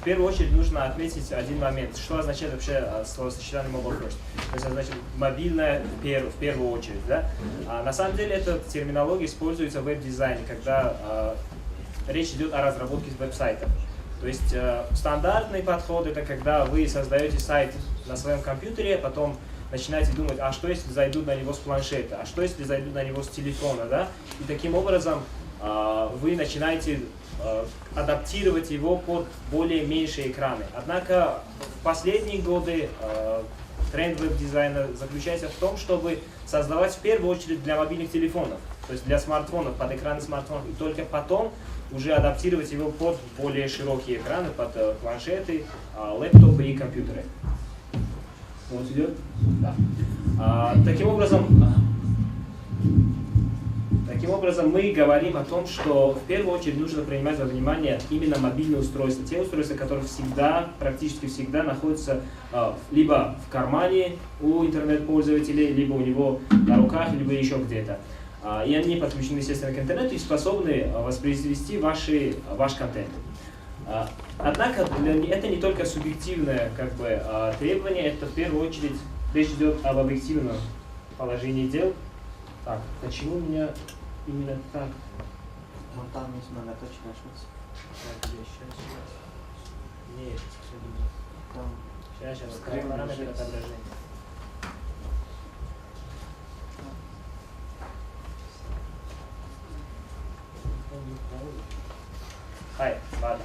первую очередь нужно отметить один момент. Что означает вообще словосочетание mobile first? То есть, значит, мобильное в первую очередь. Да? На самом деле, эта терминология используется в веб-дизайне, когда речь идет о разработке веб-сайтов. То есть, стандартный подход – это когда вы создаете сайт на своем компьютере, потом начинаете думать, а что если зайдут на него с планшета, а что если зайдут на него с телефона, да? И таким образом вы начинаете адаптировать его под более меньшие экраны. Однако в последние годы тренд веб-дизайна заключается в том, чтобы создавать в первую очередь для мобильных телефонов, то есть для смартфонов, под экраны смартфонов, и только потом уже адаптировать его под более широкие экраны, под планшеты, лэптопы и компьютеры. Вот идет? Да. Таким образом, мы говорим о том, что в первую очередь нужно принимать во внимание именно мобильные устройства. Те устройства, которые всегда, практически всегда находятся либо в кармане у интернет-пользователей, либо у него на руках, либо еще где-то. И они подключены, естественно, к интернету и способны воспроизвести ваш контент. Однако это не только субъективное требование, это в первую очередь речь идет об объективном положении дел. Так, почему у меня именно так? Вон там есть многоточие, нажмите. Сейчас. Нет, Там. Сейчас. Параметр отображения. Ладно.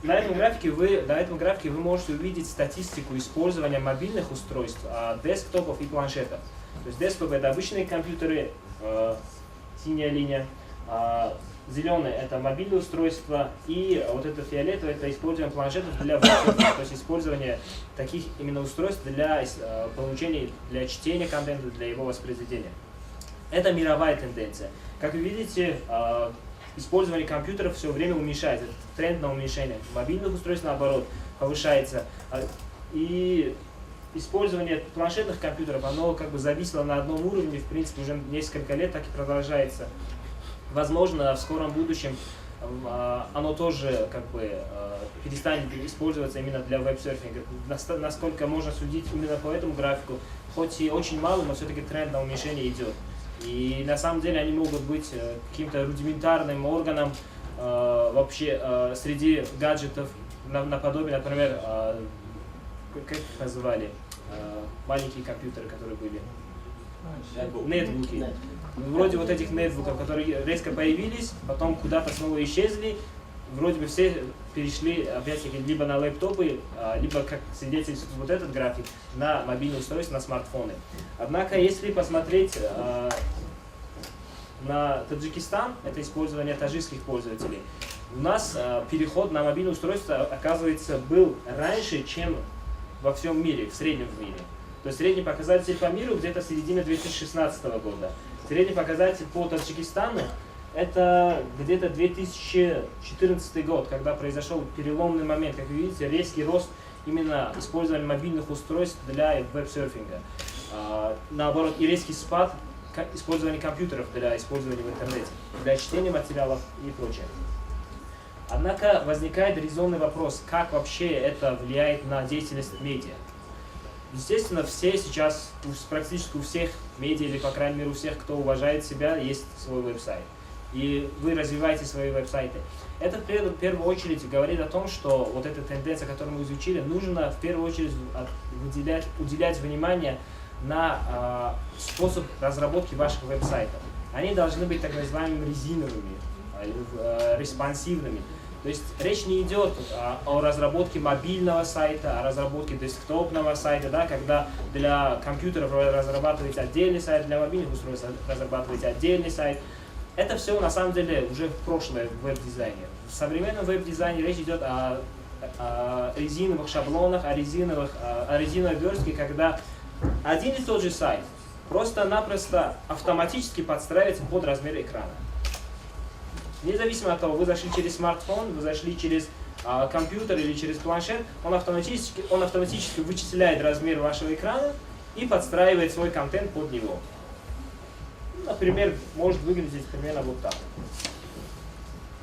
На этом графике вы можете увидеть статистику использования мобильных устройств, десктопов и планшетов. То есть десктоп — это обычные компьютеры, синяя линия, зеленый — это мобильные устройства, и вот это фиолетовое — это использование планшетов для веб-серфинга, то есть использование таких именно устройств для получения, для чтения контента, для его воспроизведения. Это мировая тенденция. Как вы видите, использование компьютеров все время уменьшается. Это тренд на уменьшение. Мобильных устройств, наоборот, повышается. И использование планшетных компьютеров, оно зависло на одном уровне, в принципе, уже несколько лет так и продолжается. Возможно, в скором будущем оно тоже перестанет использоваться именно для веб-серфинга. Насколько можно судить именно по этому графику, хоть и очень мало, но все-таки тренд на уменьшение идет. И на самом деле они могут быть каким-то рудиментарным органом вообще среди гаджетов, наподобие, например, как их называли, маленькие компьютеры, которые были, нетбуки. Вроде вот этих нетбуков, которые резко появились, потом куда-то снова исчезли. Вроде бы все перешли, опять-таки, либо на лэптопы, либо, как свидетельствует вот этот график, на мобильные устройства, на смартфоны. Однако, если посмотреть на Таджикистан, это использование таджикских пользователей, у нас переход на мобильное устройство, оказывается, был раньше, чем во всем мире, в среднем в мире. То есть средний показатель по миру где-то середина 2016 года. Средний показатель по Таджикистану это где-то 2014 год, когда произошел переломный момент. Как вы видите, резкий рост именно использования мобильных устройств для веб-серфинга. Наоборот, и резкий спад использования компьютеров для использования в интернете, для чтения материалов и прочее. Однако возникает резонный вопрос, как вообще это влияет на деятельность медиа. Естественно, все сейчас, практически у всех медиа, или по крайней мере у всех, кто уважает себя, есть свой веб-сайт. И вы развиваете свои веб-сайты. Это в первую очередь говорит о том, что вот эта тенденция, которую мы изучили, нужно в первую очередь уделять внимание на способ разработки ваших веб-сайтов. Они должны быть так называемыми резиновыми, респонсивными. То есть речь не идет о разработке мобильного сайта, о разработке десктопного сайта, да, когда для компьютеров разрабатываете отдельный сайт, для мобильных устройств разрабатываете отдельный сайт. Это все на самом деле уже в прошлое в веб-дизайне. В современном веб-дизайне речь идет о резиновых шаблонах, о резиновой верстке, когда один и тот же сайт просто-напросто автоматически подстраивается под размер экрана. Независимо от того, вы зашли через смартфон, вы зашли через компьютер или через планшет, он автоматически вычисляет размер вашего экрана и подстраивает свой контент под него. Например, может выглядеть примерно вот так.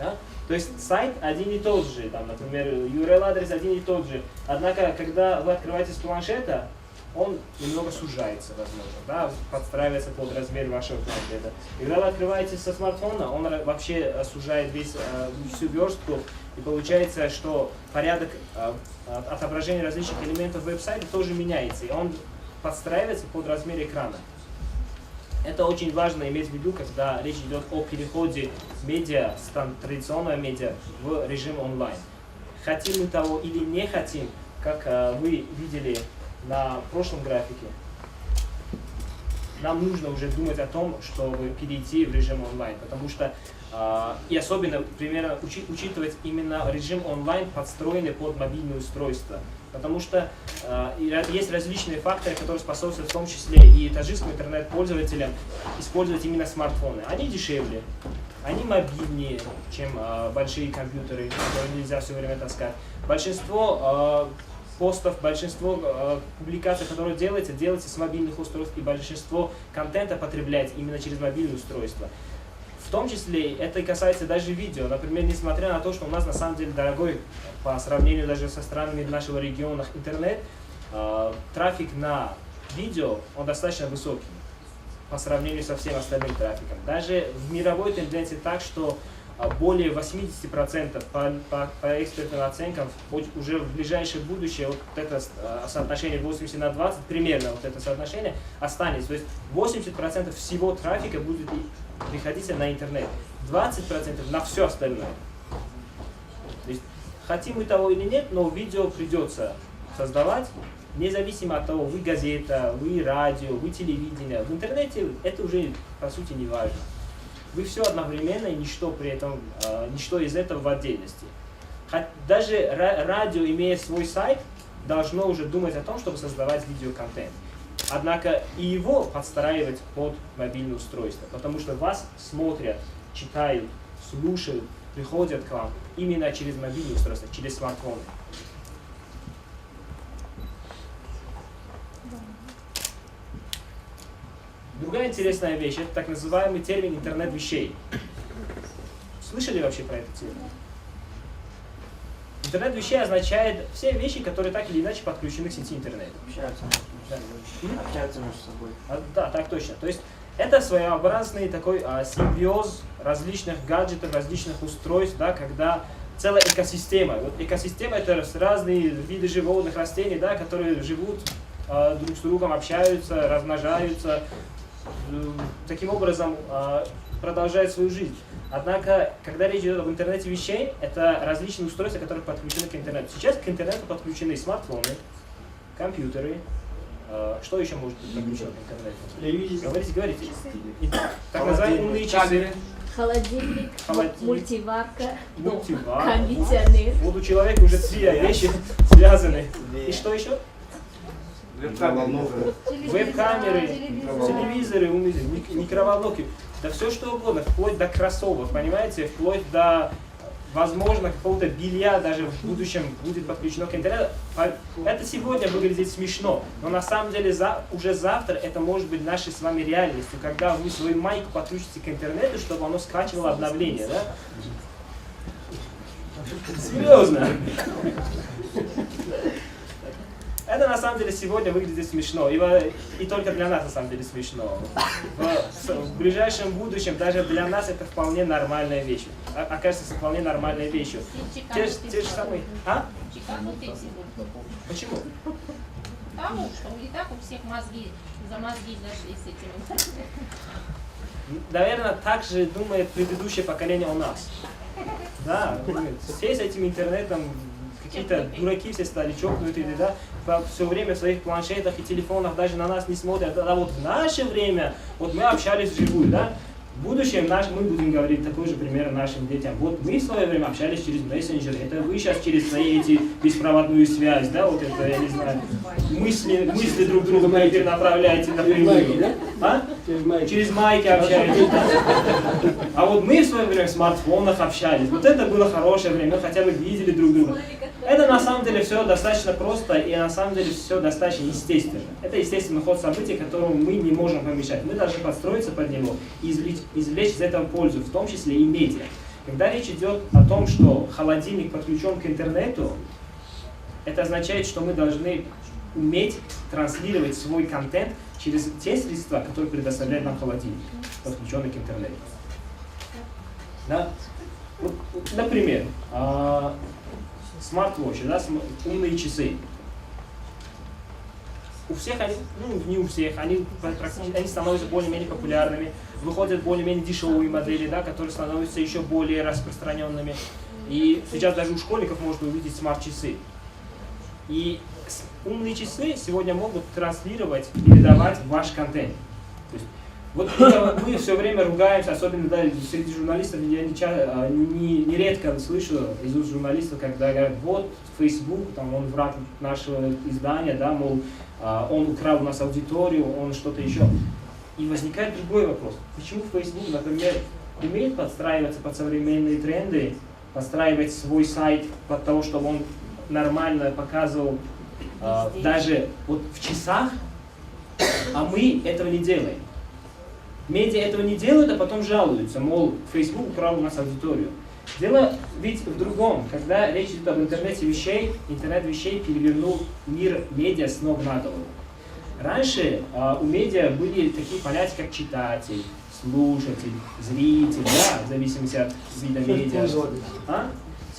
Да? То есть сайт один и тот же, там, например, URL-адрес один и тот же. Однако, когда вы открываете с планшета, он немного сужается, возможно, да, подстраивается под размер вашего планшета. И когда вы открываете со смартфона, он вообще сужает всю верстку, и получается, что порядок отображения различных элементов веб-сайта тоже меняется, и он подстраивается под размер экрана. Это очень важно иметь в виду, когда речь идет о переходе медиа, традиционного медиа, в режим онлайн. Хотим мы того или не хотим, как вы видели на прошлом графике, нам нужно уже думать о том, чтобы перейти в режим онлайн, потому что, и особенно, примерно, учитывать именно режим онлайн, подстроенный под мобильное устройство. Потому что есть различные факторы, которые способствуют в том числе и таджикским интернет-пользователям использовать именно смартфоны. Они дешевле, они мобильнее, чем большие компьютеры, которые нельзя все время таскать. Большинство постов, большинство публикаций, которые делается с мобильных устройств, и большинство контента потребляется именно через мобильное устройство. В том числе это и касается даже видео. Например, несмотря на то, что у нас на самом деле дорогой по сравнению даже со странами нашего региона интернет, трафик на видео, он достаточно высокий по сравнению со всем остальным трафиком. Даже в мировой тенденции так, что более 80% по экспертным оценкам уже в ближайшее будущее вот это соотношение 80/20, примерно вот это соотношение останется. То есть 80% всего трафика будет приходить на интернет, 20% на все остальное. То есть, хотим мы того или нет, но видео придется создавать, независимо от того, вы газета, вы радио, вы телевидение. В интернете это уже по сути не важно. Вы все одновременно, и ничто при этом, ничто из этого в отдельности. Даже радио, имея свой сайт, должно уже думать о том, чтобы создавать видеоконтент. Однако и его подстраивать под мобильное устройство, потому что вас смотрят, читают, слушают, приходят к вам именно через мобильное устройство, через смартфоны. Другая интересная вещь – это так называемый термин интернет вещей. Слышали вообще про этот термин? Интернет вещей означает все вещи, которые так или иначе подключены к сети интернета. Общаются между собой. Да, так точно. То есть это своеобразный такой симбиоз различных гаджетов, различных устройств, да, когда целая экосистема. Вот экосистема – это разные виды животных, растений, да, которые живут друг с другом, общаются, размножаются, таким образом продолжают свою жизнь. Однако, когда речь идет об интернете вещей, это различные устройства, которые подключены к интернету. Сейчас к интернету подключены смартфоны, компьютеры. Что еще может быть подключено к интернету? Говорите. Так называемые умные часы. Холодильник, мультиварка, Мультиварка. кондиционер. Вот у человека уже 3 вещи связаны. И что еще? Веб-камеры, телевизоры, микроволновки, да все что угодно, вплоть до кроссовок, понимаете, вплоть до, возможно, какого-то белья даже в будущем будет подключено к интернету. Это сегодня выглядит смешно, но на самом деле уже завтра это может быть нашей с вами реальностью, когда вы свою майку подключите к интернету, чтобы оно скачивало обновления, да? Серьезно. Это на самом деле сегодня выглядит смешно, и только для нас на самом деле смешно. В ближайшем будущем даже для нас это вполне нормальная вещь. Окажется вполне нормальной вещью. Те же самые. А? Почему? Потому что и так у всех мозги зашли с этим. Наверное, так же думает предыдущее поколение о нас. Да, все с этим интернетом. Какие-то дураки все стали чокнутые, да, все время в своих планшетах и телефонах даже на нас не смотрят. А вот в наше время, вот мы общались вживую, да, в будущем мы будем говорить такой же пример нашим детям. Вот мы в свое время общались через мессенджер, это вы сейчас через свои эти беспроводную связь, да, вот это, я не знаю, мысли друг другу перенаправляете напрямую, да? А? Через майки общаетесь, да? А вот мы в свое время в смартфонах общались, вот это было хорошее время, мы хотя бы видели друг друга. Это на самом деле все достаточно просто и на самом деле все достаточно естественно. Это естественный ход событий, которому мы не можем помешать. Мы должны подстроиться под него и извлечь из этого пользу, в том числе и медиа. Когда речь идет о том, что холодильник подключен к интернету, это означает, что мы должны уметь транслировать свой контент через те средства, которые предоставляет нам холодильник, подключенный к интернету. Да? Вот, например, смарт-вотчи, да, умные часы. У всех они, ну не у всех, они становятся более-менее популярными, выходят более-менее дешевые модели, да, которые становятся еще более распространенными. И сейчас даже у школьников можно увидеть смарт-часы. И умные часы сегодня могут транслировать, передавать ваш контент. То есть, вот мы все время ругаемся, особенно да, среди журналистов, я нередко слышу из уст журналистов, когда говорят, вот Facebook, там, он враг нашего издания, да, мол, он украл у нас аудиторию, он что-то еще. И возникает другой вопрос. Почему Facebook, например, умеет подстраиваться под современные тренды, подстраивать свой сайт под того, чтобы он нормально показывал даже вот в часах, а мы этого не делаем. Медиа этого не делают, а потом жалуются, мол, Facebook украл у нас аудиторию. Дело ведь в другом. Когда речь идет об интернете вещей, интернет вещей перевернул мир медиа с ног на голову. Раньше у медиа были такие понятия, как читатель, слушатель, зритель, да, в зависимости от вида медиа.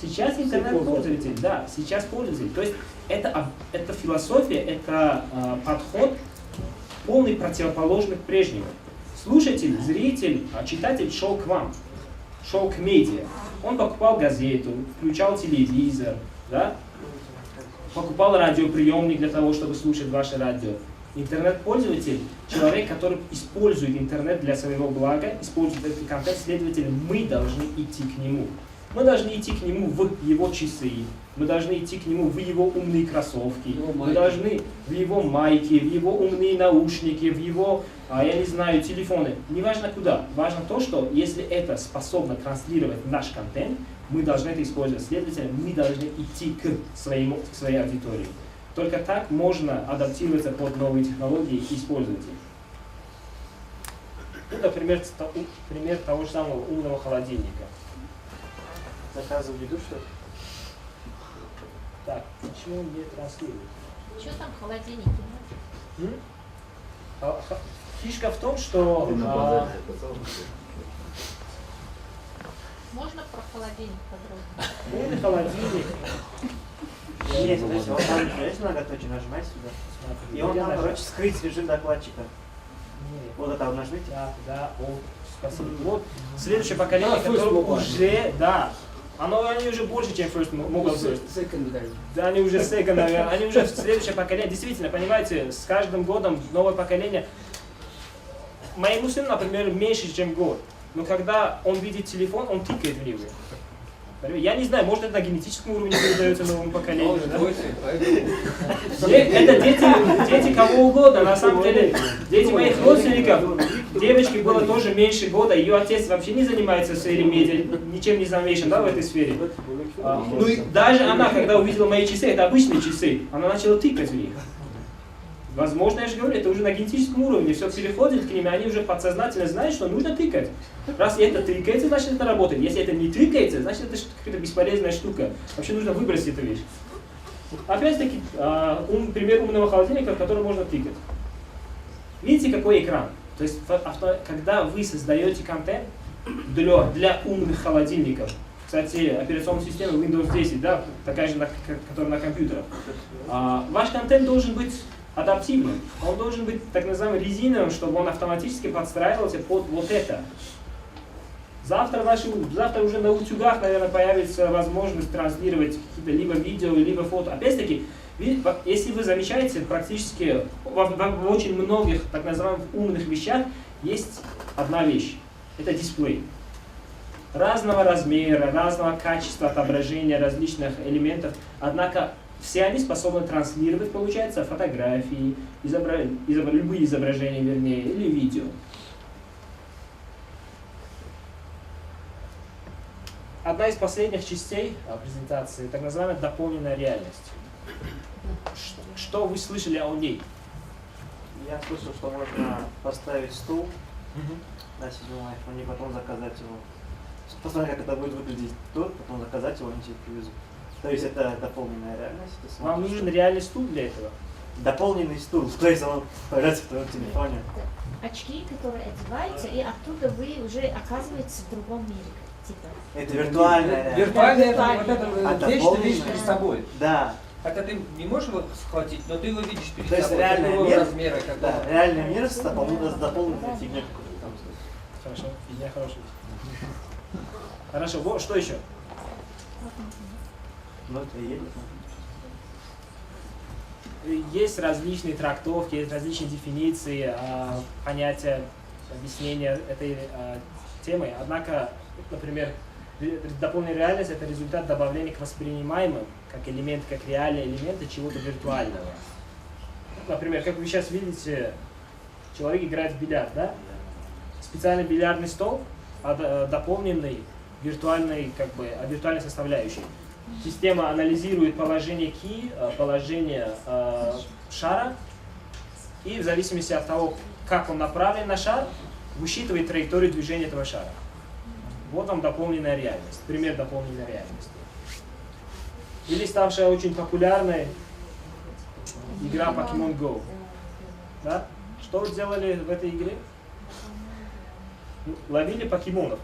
Сейчас интернет-пользователь, да, сейчас пользователь. То есть это философия, это подход полный противоположный к прежнему. Слушатель, зритель, читатель шел к вам, шел к медиа. Он покупал газету, включал телевизор, да? Покупал радиоприемник для того, чтобы слушать ваше радио. Интернет-пользователь – человек, который использует интернет для своего блага, использует этот контент, следовательно, мы должны идти к нему. Мы должны идти к нему в его часы, мы должны идти к нему в его умные кроссовки, мы должны в его майки, в его умные наушники, в его, я не знаю, телефоны. Не важно куда. Важно то, что если это способно транслировать наш контент, мы должны это использовать. Следовательно, мы должны идти к своей аудитории. Только так можно адаптироваться под новые технологии и использовать их. Ну, например, пример того же самого умного холодильника. Заказы ведут, что ли? Так, почему он не транслирует? Что там в холодильнике? Фишка в том, что... Можно про холодильник подробнее? Умный холодильник. Есть, то есть вот там есть многоточие, нажимай сюда. И он там, короче, скрыть режим докладчика. Вот это вот нажмите. Да, спасибо. Вот следующее поколение, которое уже, да, они уже больше, чем First Mobile. Да, они уже Second, они уже следующее поколение. Действительно, понимаете, с каждым годом новое поколение. Моему сыну, например, меньше, чем год. Но когда он видит телефон, он тыкает в него. Я не знаю, может это на генетическом уровне передается новому поколению. Да? Это дети кого угодно, на самом деле. Дети моих родственников, девочке было тоже меньше года, ее отец вообще не занимается в сфере медиа, ничем не замешан, да, в этой сфере. Ну и даже она, когда увидела мои часы, это обычные часы, она начала тыкать в них. Возможно, я же говорю, это уже на генетическом уровне, все переходит к ним, и они уже подсознательно знают, что нужно тыкать. Раз это тыкается, значит это работает. Если это не тыкается, значит это какая-то бесполезная штука. Вообще нужно выбросить эту вещь. Опять-таки, пример умного холодильника, в который можно тыкать. Видите, какой экран? То есть, когда вы создаете контент для умных холодильников, кстати, операционная система Windows 10, да, такая же, которая на компьютерах, ваш контент должен быть адаптивным. Он должен быть так называемым резиновым, чтобы он автоматически подстраивался под вот это. Завтра уже на утюгах, наверное, появится возможность транслировать какие-то либо видео, либо фото. Опять-таки, если вы замечаете, практически в очень многих так называемых умных вещах есть одна вещь. Это дисплей. Разного размера, разного качества отображения различных элементов. Однако все они способны транслировать, получается, фотографии, любые изображения, вернее, или видео. Одна из последних частей презентации, так называемая дополненная реальность. Что вы слышали о ней? Я слышал, что можно поставить стул на седьмом айфоне и потом заказать его посмотреть, как это будет выглядеть тут, потом заказать его, они тебе привезут. То есть это дополненная реальность. Ты Вам смотришь, нужен реальный стул для этого? дополненный стул, то есть он появляется в твоем телефоне. Очки, которые одеваются, и оттуда вы уже оказываетесь в другом мире. Типа. Это виртуальная реальность. Виртуальная Виртуальная. это А вещь, ты видишь дополненная? перед собой. Да. Хотя ты не можешь его схватить, но ты его видишь перед То есть собой. реальный Какого мир, размера, какого. да, реальный мир с дополненной фигней какой-то там. Хорошо, фигня хорошая. Хорошо, вот что еще? Ну это и едет. Есть различные трактовки, есть различные дефиниции, понятия, объяснения этой темы. Однако, например, дополненная реальность – это результат добавления к воспринимаемым, как элемент, как реальные элементы чего-то виртуального. Например, как вы сейчас видите, человек играет в бильярд, да? Специальный бильярдный стол, дополненный виртуальной составляющей. Система анализирует положение ки, положение шара, и в зависимости от того, как он направлен на шар, высчитывает траекторию движения этого шара. Вот вам дополненная реальность, пример дополненной реальности. Или ставшая очень популярной игра Pokemon Go. Да? Что вы делали в этой игре? Ловили покемонов.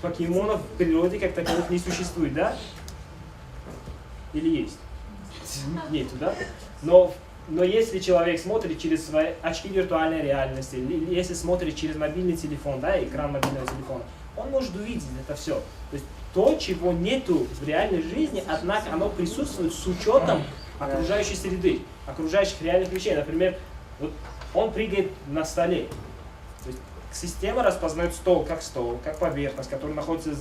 Покемонов в природе как таковых не существует, да? Или есть? Нет, да? Но если человек смотрит через свои очки виртуальной реальности, или если смотрит через мобильный телефон, да, экран мобильного телефона, он может увидеть это все. То есть то, чего нету в реальной жизни, однако оно присутствует с учетом окружающей среды, окружающих реальных вещей. Например, вот он прыгает на столе. То есть система распознает стол, как поверхность, которая находится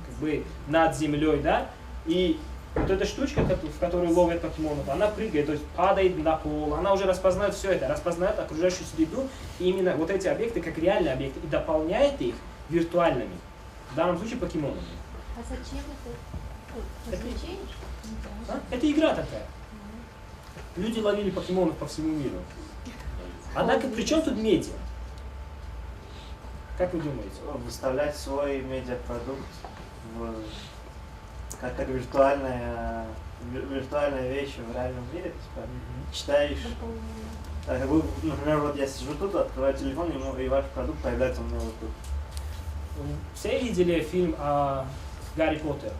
как бы над землей, да, и вот эта штучка, в которой ловят покемонов, она прыгает, то есть падает на пол, она уже распознает все это, распознает окружающую среду, и именно вот эти объекты как реальные объекты, и дополняет их виртуальными, в данном случае покемонами. А зачем это? Развлечение? Это игра такая. Люди ловили покемонов по всему миру. Однако, при чем тут медиа? Как вы думаете? Выставлять свой медиапродукт как виртуальная вещь в реальном мире. Типа, читаешь, например, вот я сижу тут, открываю телефон, и ваш продукт появляется у меня вот тут. Все видели фильм о Гарри Поттер?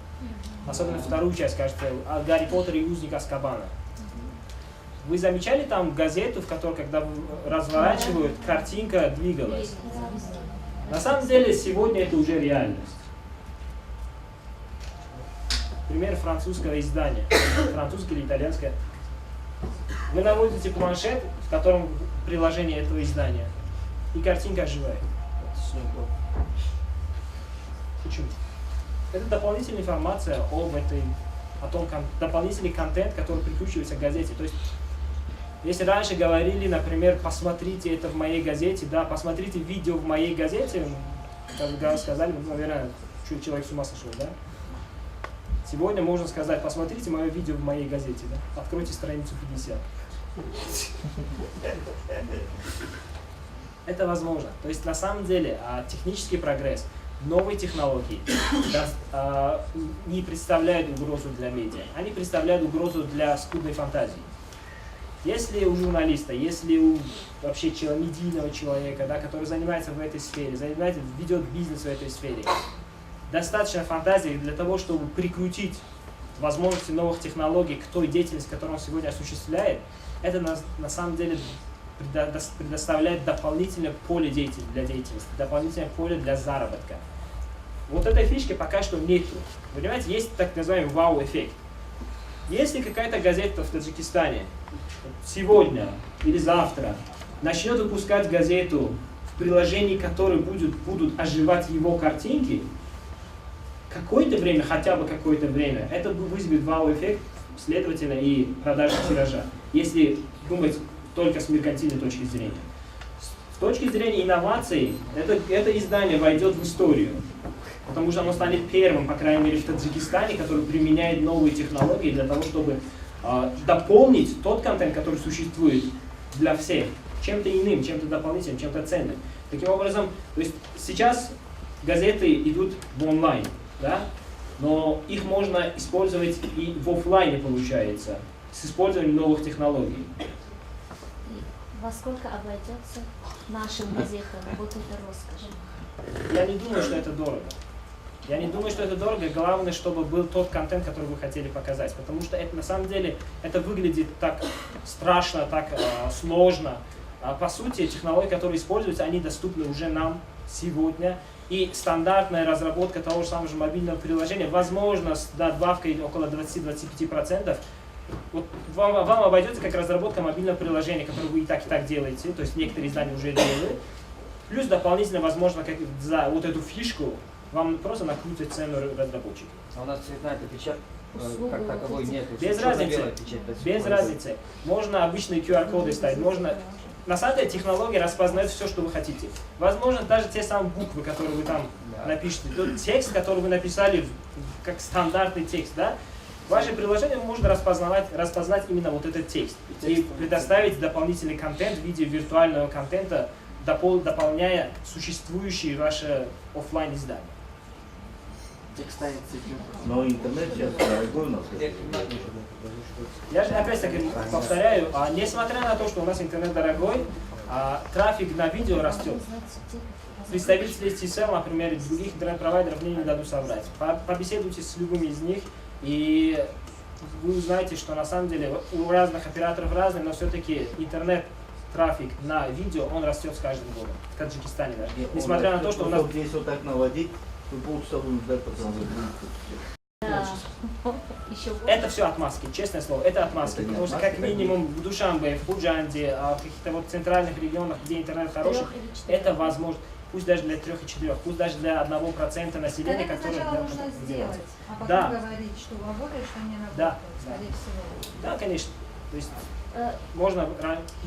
Особенно вторую часть, кажется, о Гарри Поттер и узник Азкабана. Вы замечали там газету, в которой, когда разворачивают, картинка двигалась? На самом деле, сегодня это уже реальность. Пример французского издания, французское или итальянское. Вы наводите планшет, в котором приложение этого издания, и картинка оживает. Почему? Это дополнительная информация о том, дополнительный контент, который прикручивается к газете. То есть, если раньше говорили, например, посмотрите это в моей газете, да, посмотрите видео в моей газете, как сказали, наверное, человек с ума сошел, да? Сегодня можно сказать, посмотрите мое видео в моей газете, да? Откройте страницу 50. Это возможно. То есть на самом деле технический прогресс, новые технологии не представляют угрозу для медиа. Они представляют угрозу для скудной фантазии. Если у журналиста, если у вообще медийного человека, да, который занимается в этой сфере, ведет бизнес в этой сфере, достаточно фантазии для того, чтобы прикрутить возможности новых технологий к той деятельности, которую он сегодня осуществляет, это на самом деле предоставляет дополнительное поле для деятельности, дополнительное поле для заработка. Вот этой фишки пока что нету. Вы понимаете, есть так называемый вау-эффект. Если какая-то газета в Таджикистане сегодня или завтра начнет выпускать газету, в приложении которой будут оживать его картинки, какое-то время, хотя бы какое-то время, это вызовет вау-эффект, следовательно, и продажи тиража. Если думать только с меркантильной точки зрения. С точки зрения инноваций, это издание войдет в историю. Потому что оно станет первым, по крайней мере, в Таджикистане, который применяет новые технологии для того, чтобы дополнить тот контент, который существует для всех, чем-то иным, чем-то дополнительным, чем-то ценным. Таким образом, то есть сейчас газеты идут в онлайн, да? Но их можно использовать и в офлайне, получается, с использованием новых технологий. Во сколько обойдется нашим газетам вот эта роскошь? Я не думаю, что это дорого. Я не думаю, что это дорого. Главное, чтобы был тот контент, который вы хотели показать. Потому что это на самом деле это выглядит так страшно, так сложно. По сути, технологии, которые используются, они доступны уже нам сегодня. И стандартная разработка того же самого мобильного приложения, возможно, с добавкой около 20-25%, вот вам обойдется как разработка мобильного приложения, которое вы и так делаете, то есть некоторые издания уже делают. Плюс дополнительно, возможно, как за вот эту фишку вам просто накрутят цену разработчики. А у нас цветная печать Услугу как таковой вот эти. нет. Без разницы. Без разницы. Можно обычные QR-коды ставить, можно... На самом деле технология распознает все, что вы хотите. Возможно, даже те самые буквы, которые вы там напишете, тот текст, который вы написали как стандартный текст, да? Ваше приложение может распознать именно вот этот текст и предоставить дополнительный контент в виде виртуального контента, дополняя существующие ваши офлайн издания. Текст станет цветным. Но интернет сейчас дорогой у нас. Я же опять-таки повторяю, несмотря на то, что у нас интернет дорогой, трафик на видео растет. Представители TCL, например, и других интернет-провайдеров мне не дадут соврать. Побеседуйте с любыми из них, и вы узнаете, что на самом деле у разных операторов разный, но все-таки интернет-трафик на видео, он растет с каждым годом, в Таджикистане даже. Несмотря на то, что у нас... Если вот так наводить, то полчаса будем ждать, пока он будет. Да. Еще Это все отмазки, честное слово, это отмазки. Это не Потому что отмазки, как минимум в Душанбе, в Худжанде, в каких-то вот центральных регионах, где интернет хороший, это возможно. Пусть даже для 3 и 4, пусть даже для 1% населения, Это которое... сначала нужно сделать, а потом Да. говорить, что работает, что не работает, Да. скорее всего. Да, конечно. То есть можно...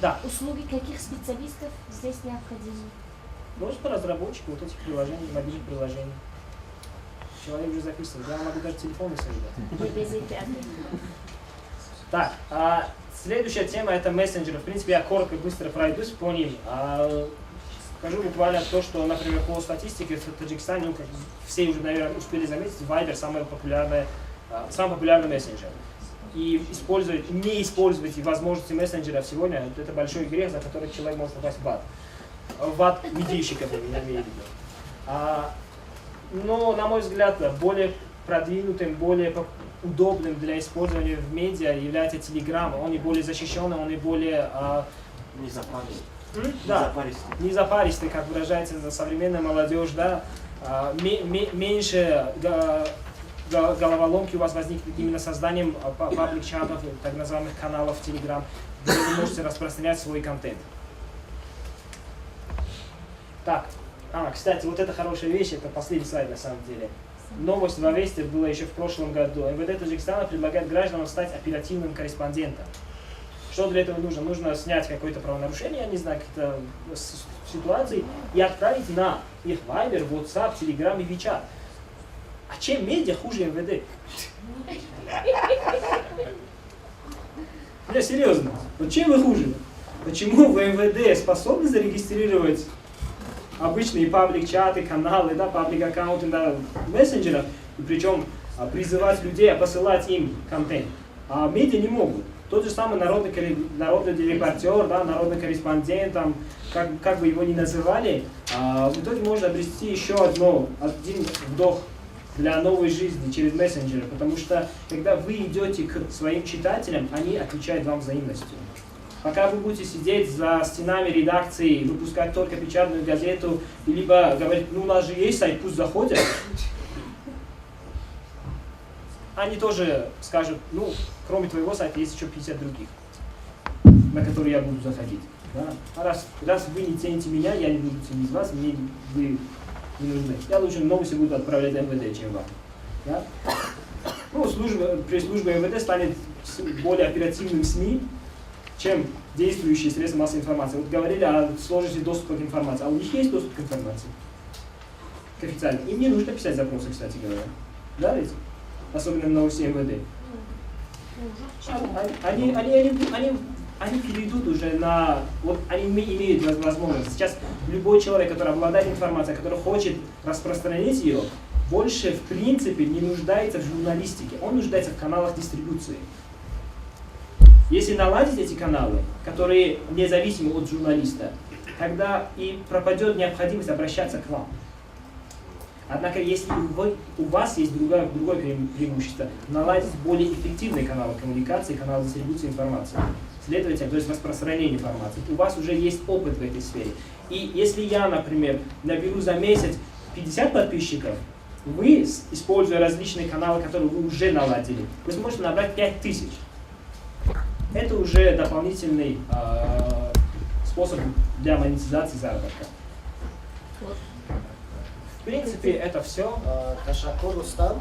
Да. услуги каких специалистов здесь необходимы? Просто разработчики вот этих приложений, мобильных приложений. Человек уже записывает. Я могу даже телефоны создать. Не без API. Так, следующая тема это мессенджеры. В принципе, я коротко, быстро пройдусь по ним. Скажу буквально то, что, например, по статистике в Таджикистане, ну, как все уже, наверное, успели заметить, Viber самый популярный мессенджер. И не использовать возможности мессенджеров сегодня, это большой грех, за который человек может попасть в ад. В ад медийщиков, я имею в виду. Но, на мой взгляд, более продвинутым, более удобным для использования в медиа является Telegram. Он и более защищенный, он и более... Не запаристый. Да, не запаристый, как выражается современная молодежь, да. Меньше головоломки у вас возникнет именно созданием паблик-чатов, так называемых каналов в Telegram, где вы можете распространять свой контент. Так, кстати, вот это хорошая вещь, это последний слайд на самом деле. Новость в Авесте была еще в прошлом году. МВД Таджикистана предлагает гражданам стать оперативным корреспондентом. Что для этого нужно? Нужно снять какое-то правонарушение, я не знаю, какие-то ситуации, и отправить на их Viber, WhatsApp, Telegram и WeChat. А чем медиа хуже МВД? Не, серьезно. Вот чем вы хуже? Почему в МВД способны зарегистрировать обычные паблик-чаты, каналы, да, паблик-аккаунты на мессенджерах, и причем призывать людей, посылать им контент? А медиа не могут. Тот же самый народный репортер, да, народный корреспондент, там, как бы его ни называли, в итоге можно обрести еще один вдох для новой жизни через мессенджеры, потому что когда вы идете к своим читателям, они отвечают вам взаимностью. Пока вы будете сидеть за стенами редакции, выпускать только печатную газету, либо говорить, ну у нас же есть сайт, пусть заходят, они тоже скажут, ну, кроме твоего сайта есть еще 50 других, на которые я буду заходить. Да? А раз вы не цените меня, я не буду ценить вас, мне вы не нужны. Я лучше новости буду отправлять в МВД, чем вам. Да? Ну, пресс-служба МВД станет более оперативным СМИ, чем действующие средства массовой информации. Вот говорили о сложности доступа к информации, а у них есть доступ к информации? К официальной. Им не нужно писать запросы, кстати говоря. Да, ведь? Особенно на новости МВД. Они они перейдут уже на, вот они имеют возможность. Сейчас любой человек, который обладает информацией, который хочет распространить ее, больше в принципе не нуждается в журналистике, он нуждается в каналах дистрибуции. Если наладить эти каналы, которые независимы от журналиста, тогда и пропадет необходимость обращаться к вам. Однако, если у вас есть другое преимущество, наладить более эффективные каналы коммуникации, каналы дистрибуции информации, следовательно, то есть распространение информации, у вас уже есть опыт в этой сфере. И если я, например, наберу за месяц 50 подписчиков, вы, используя различные каналы, которые вы уже наладили, вы сможете набрать 5000. Это уже дополнительный способ для монетизации заработка. В принципе, это все. Ташакур, Рустам.